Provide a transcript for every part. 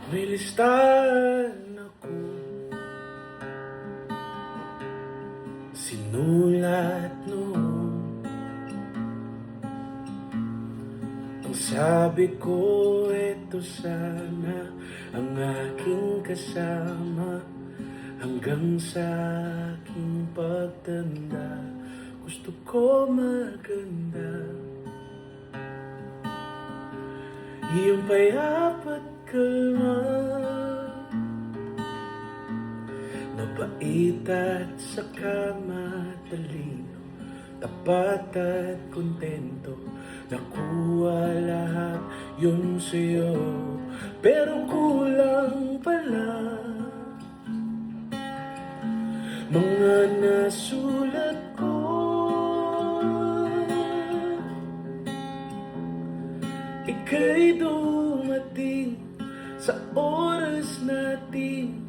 May listahan ako sinulat noon. Ang sabi ko, ito sana ang aking kasama hanggang sa aking pagtanda. Gusto ko maganda, iyong payap at kalma, mabait at saka matalino, tapat at kontento. Nakuha lahat yun sa'yo, pero kulang pala mga nasulat ko. Ika'y dumating sa oras natin,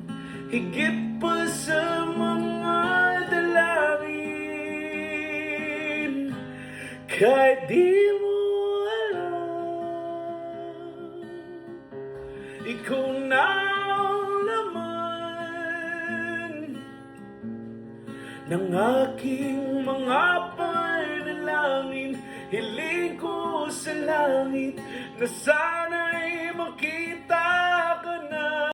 higit pa sa mga dalangin. Kahit di mo alam, ikaw na ang laman ng aking mga panalangin. Hiling ko sa langit na sana